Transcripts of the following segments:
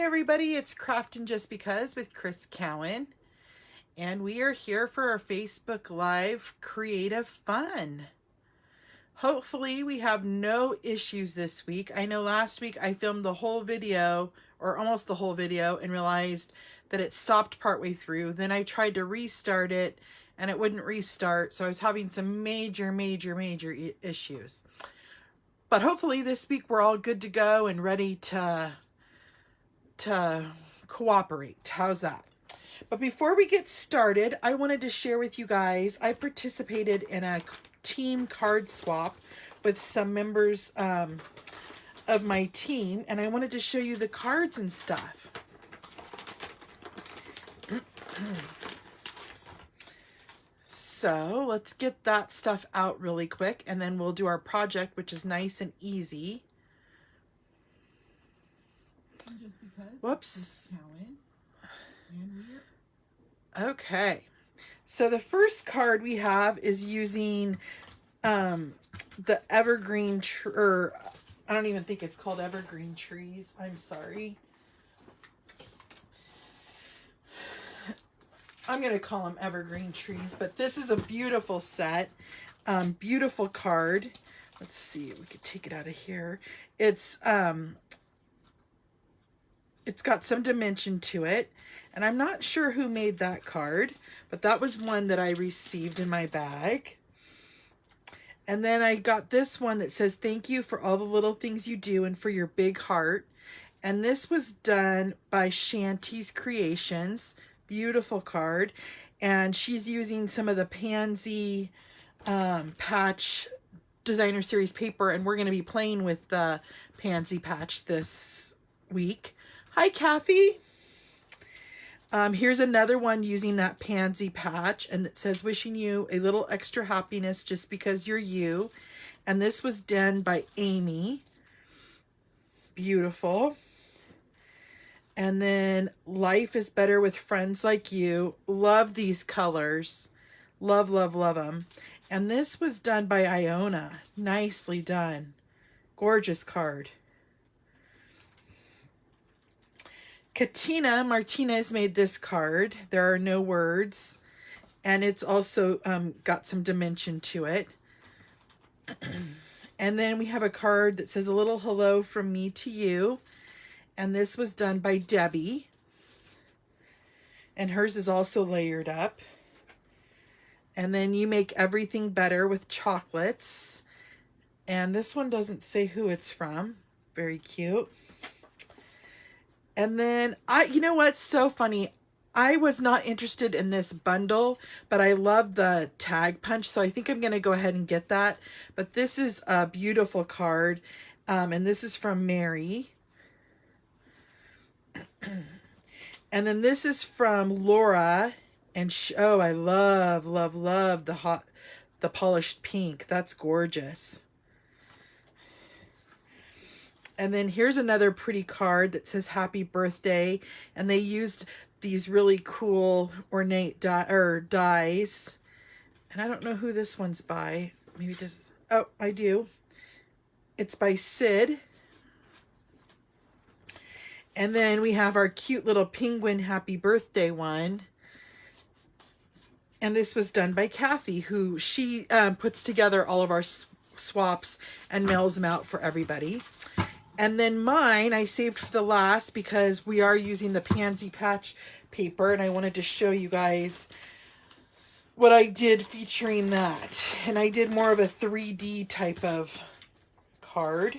everybody, it's Craftin' Just Because with Chris Cowan, and we are here for our Facebook Live Creative Fun. Hopefully we have no issues this week. I know last week I filmed the whole video, or almost the whole video, and realized that it stopped partway through. Then I tried to restart it and it wouldn't restart, so I was having some major issues. But hopefully this week we're all good to go and ready to cooperate. How's that? But before we get started, I wanted to share with you guys, I participated in a team card swap with some members of my team, and I wanted to show you the cards and stuff. So let's get that stuff out really quick, and then we'll do our project, which is nice and easy. Whoops. Okay. So the first card we have is using the evergreen or I don't even think it's called evergreen trees. I'm sorry. I'm going to call them evergreen trees, but this is a beautiful set. Beautiful card. Let's see, we could take it out of here. It's got some dimension to it, and I'm not sure who made that card, but that was one that I received in my bag. And then I got this one that says, "Thank you for all the little things you do and for your big heart." And this was done by Shanty's Creations. Beautiful card. And she's using some of the Pansy patch designer series paper, and we're going to be playing with the Pansy patch this week. Hi, Kathy. Here's another one using that Pansy patch, and it says, "Wishing you a little extra happiness just because you're you." And this was done by Amy. Beautiful. And then "Life is better with friends like you." Love these colors. Love them. And this was done by Iona. Nicely done. Gorgeous card. Katina Martinez made this card. There are no words. And it's also got some dimension to it. And then we have a card that says, "A little hello from me to you." And this was done by Debbie. And hers is also layered up. And then "You make everything better with chocolates." And this one doesn't say who it's from. Very cute. And then, you know what's so funny? I was not interested in this bundle, but I love the tag punch, so I think I'm going to go ahead and get that. But this is a beautiful card, and this is from Mary. And then this is from Laura, and oh, I love the polished pink. That's gorgeous. And then here's another pretty card that says "Happy Birthday." And they used these really cool ornate dies. And I don't know who this one's by. Maybe just, oh, I do. It's by Sid. And then we have our cute little penguin "Happy Birthday" one. And this was done by Kathy, who she puts together all of our swaps and mails them out for everybody. And then mine, I saved for the last because we are using the Pansy patch paper, and I wanted to show you guys what I did featuring that. And I did more of a 3D type of card.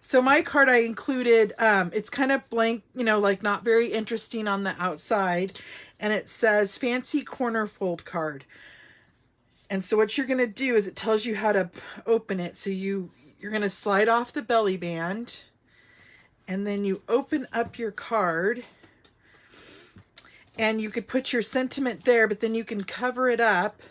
So my card I included, it's kind of blank, you know, like not very interesting on the outside. And it says "Fancy Corner Fold Card." And so what you're going to do is it tells you how to open it. So you're going to slide off the belly band, and then you open up your card, and you could put your sentiment there, but then you can cover it up,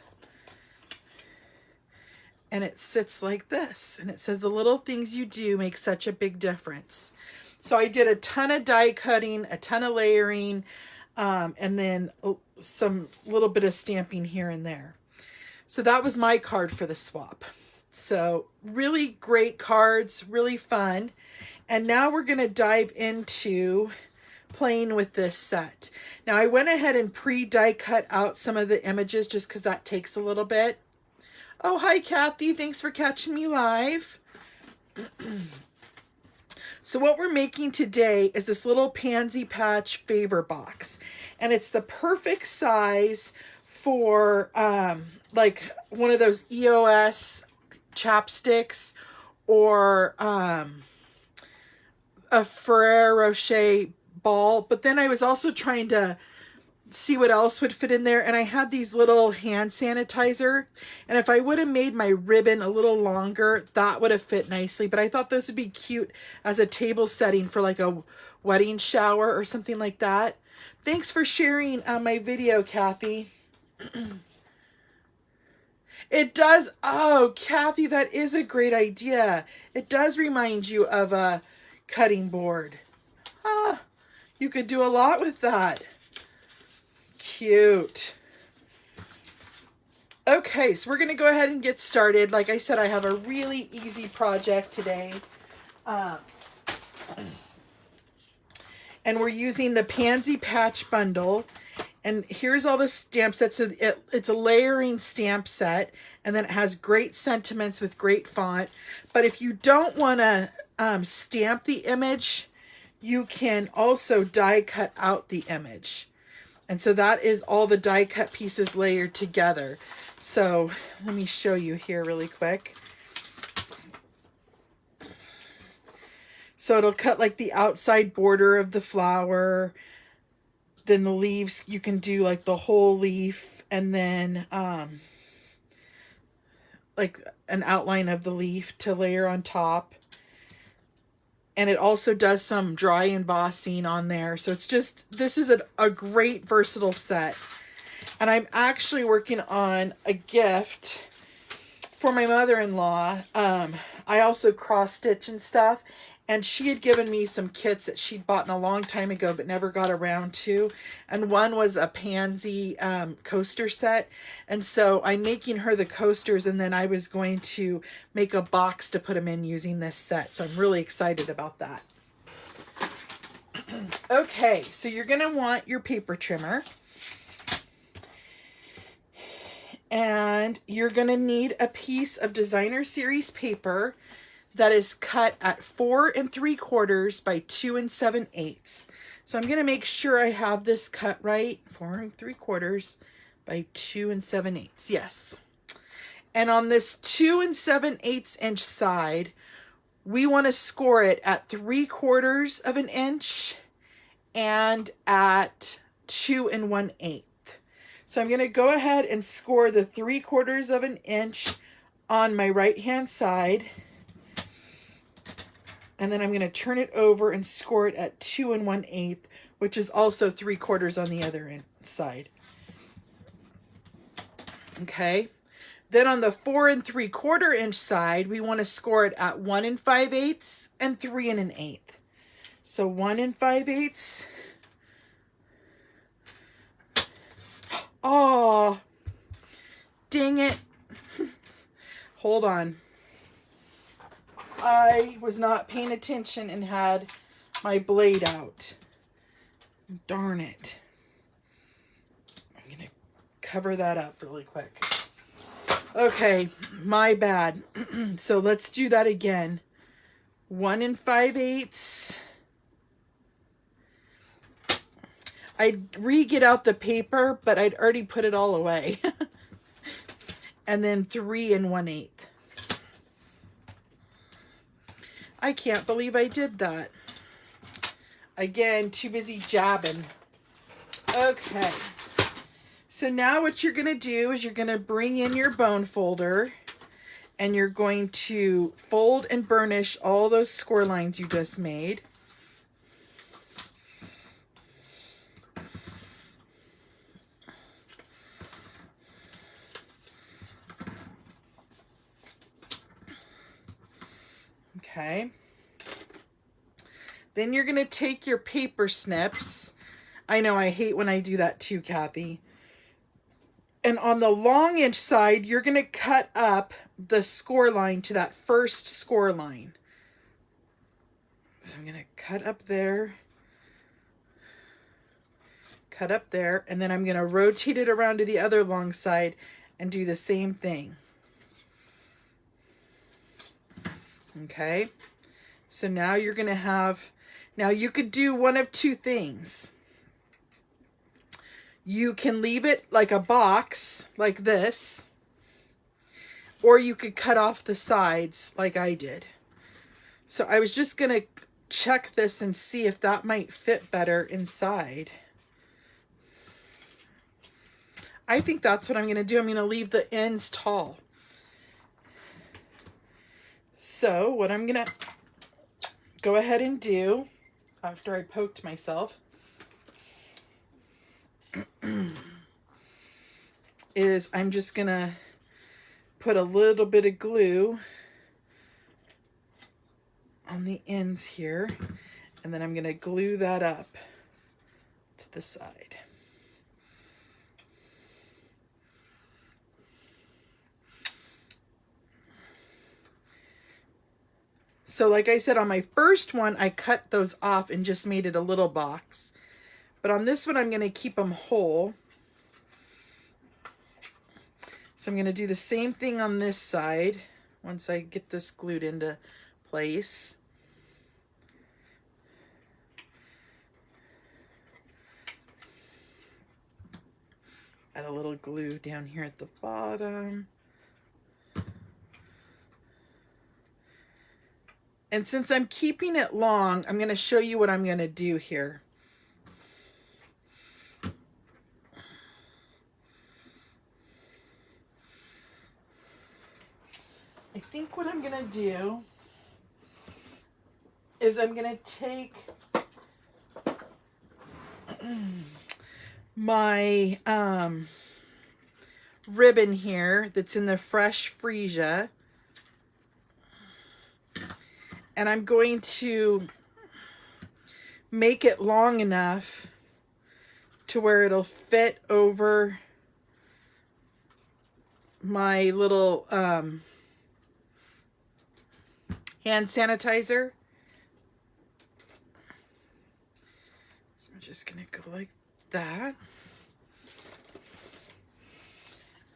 and it sits like this. And it says, "The little things you do make such a big difference." So I did a ton of die cutting, a ton of layering, and then some little bit of stamping here and there. So that was my card for the swap. So really great cards, really fun. And now we're going to dive into playing with this set. Now I went ahead and pre-die cut out some of the images just because that takes a little bit. Oh, hi Kathy, thanks for catching me live. So what we're making today is this little Pansy Patch favor box. And it's the perfect size for like one of those EOS chapsticks or a Ferrero Rocher ball. But then I was also trying to see what else would fit in there, and I had these little hand sanitizer, and if I would have made my ribbon a little longer, that would have fit nicely. But I thought those would be cute as a table setting for like a wedding shower or something like that. Thanks for sharing my video, Kathy. It does. Oh, Kathy, that is a great idea. It does remind you of a cutting board. You could do a lot with that. Cute. Okay, so we're going to go ahead and get started. Like I said, I have a really easy project today. And we're using the Pansy Patch bundle. And here's all the stamp sets. So it's a layering stamp set. And then it has great sentiments with great font. But if you don't want to stamp the image, you can also die cut out the image. And so that is all the die cut pieces layered together. So let me show you here really quick. So it'll cut like the outside border of the flower. Then the leaves, you can do like the whole leaf, and then like an outline of the leaf to layer on top. And it also does some dry embossing on there. So it's just, this is a great versatile set. And I'm actually working on a gift for my mother-in-law. I also cross stitch and stuff. And she had given me some kits that she'd bought a long time ago, but never got around to. And one was a Pansy coaster set. And so I'm making her the coasters, and then I was going to make a box to put them in using this set. So I'm really excited about that. Okay, so you're going to want your paper trimmer. And you're going to need a piece of Designer Series paper that is cut at 4 3/4 by 2 7/8. So I'm going to make sure I have this cut right. 4 3/4 by 2 7/8. Yes. And on this 2 7/8 inch side, we want to score it at 3/4 of an inch and at 2 1/8. So I'm going to go ahead and score the 3/4 of an inch on my right hand side. And then I'm going to turn it over and score it at 2 1/8, which is also 3/4 on the other side. Okay. Then on the 4 3/4 inch side, we want to score it at 1 5/8 and 3 1/8. So 1 5/8. Oh, dang it. Hold on. I was not paying attention and had my blade out. Darn it. I'm going to cover that up really quick. Okay, my bad. So let's do that again. 1 5/8. I'd re-get out the paper, but I'd already put it all away. And then 3 1/8. I can't believe I did that. Again, too busy jabbing. Okay. So now what you're going to do is you're going to bring in your bone folder, and you're going to fold and burnish all those score lines you just made. Okay. Then you're going to take your paper snips. I know I hate when I do that too, Kathy. And on the long inch side, you're going to cut up the score line to that first score line. So I'm going to cut up there, cut up there, and then I'm going to rotate it around to the other long side and do the same thing. Okay, so now you're going to have, now you could do one of two things. You can leave it like a box, like this, or you could cut off the sides like I did. So I was just going to check this and see if that might fit better inside. I think that's what I'm going to do. I'm going to leave the ends tall. So what I'm going to go ahead and do after I poked myself is I'm just going to put a little bit of glue on the ends here, and then I'm going to glue that up to the side. So like I said, on my first one, I cut those off and just made it a little box. But on this one, I'm going to keep them whole. So I'm going to do the same thing on this side once I get this glued into place. Add a little glue down here at the bottom. And since I'm keeping it long, I'm going to show you what I'm going to do here. I think what I'm going to do is I'm going to take my ribbon here that's in the Fresh Freesia, and I'm going to make it long enough to where it'll fit over my little hand sanitizer. So I'm just gonna go like that.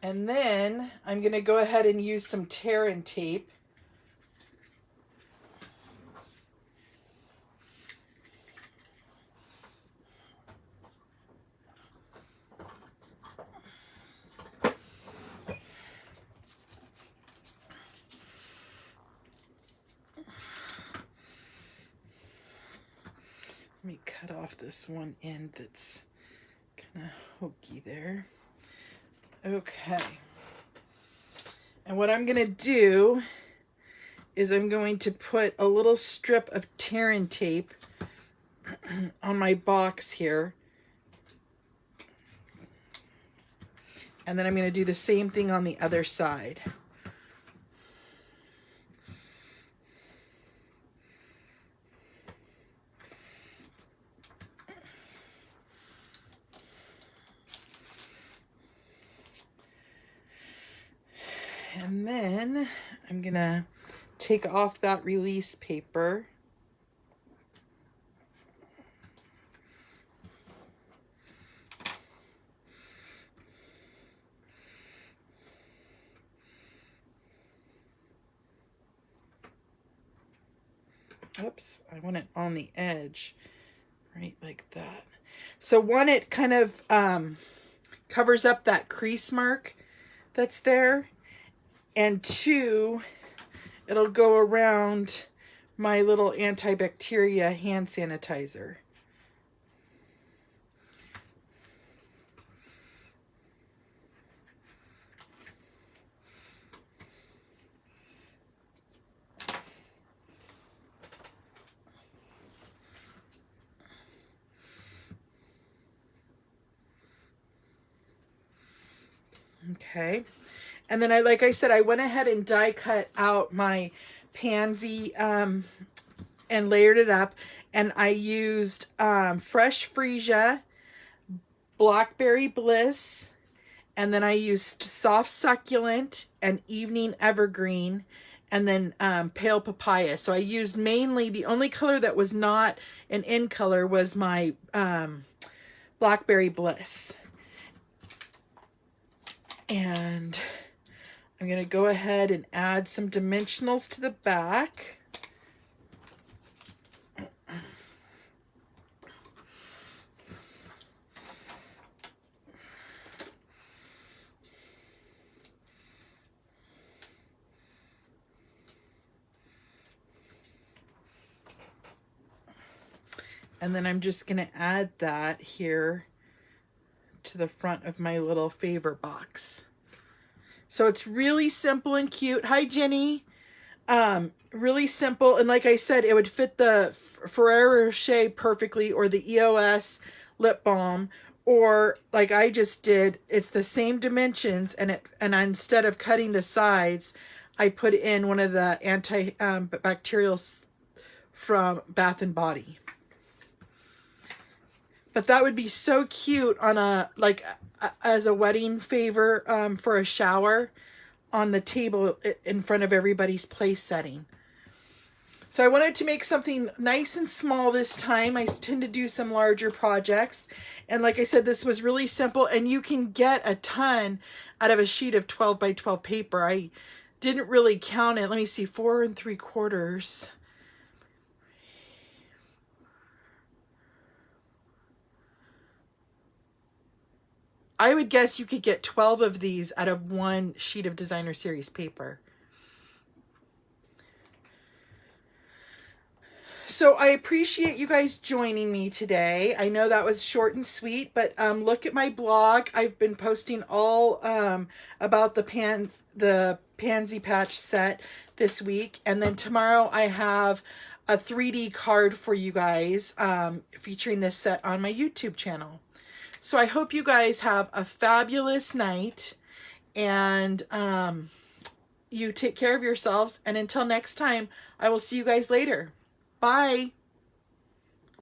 And then I'm gonna go ahead and use some tear and tape. Let me cut off this one end that's kind of hokey there. Okay. And what I'm going to do is I'm going to put a little strip of tear and tape on my box here. And then I'm going to do the same thing on the other side. And then I'm gonna take off that release paper. Oops, I want it on the edge, right like that. So one, it kind of covers up that crease mark that's there. And two, it'll go around my little antibacteria hand sanitizer. Okay. And then like I said, I went ahead and die cut out my pansy and layered it up. And I used Fresh Freesia, Blackberry Bliss, And then I used soft succulent and evening evergreen, and then pale papaya. So I used mainly, the only color that was not an in color was my blackberry bliss. And I'm going to go ahead and add some dimensionals to the back. And then I'm just going to add that here to the front of my little favor box. So it's really simple and cute. Hi, Jenny. Really simple. And like I said, it would fit the Ferrero Rocher perfectly, or the EOS lip balm, or like I just did, it's the same dimensions, and instead of cutting the sides, I put in one of the antibacterials from Bath and Body. But that would be so cute on a, like, as a wedding favor for a shower on the table in front of everybody's place setting. So I wanted to make something nice and small this time. I tend to do some larger projects. And like I said, this was really simple, and you can get a ton out of a sheet of 12 by 12 paper. I didn't really count it. Let me see, 4 3/4. I would guess you could get 12 of these out of one sheet of Designer Series paper. So I appreciate you guys joining me today. I know that was short and sweet, but look at my blog. I've been posting all about the Pansy Patch set this week. And then tomorrow I have a 3D card for you guys featuring this set on my YouTube channel. So I hope you guys have a fabulous night, and you take care of yourselves. And until next time, I will see you guys later. Bye.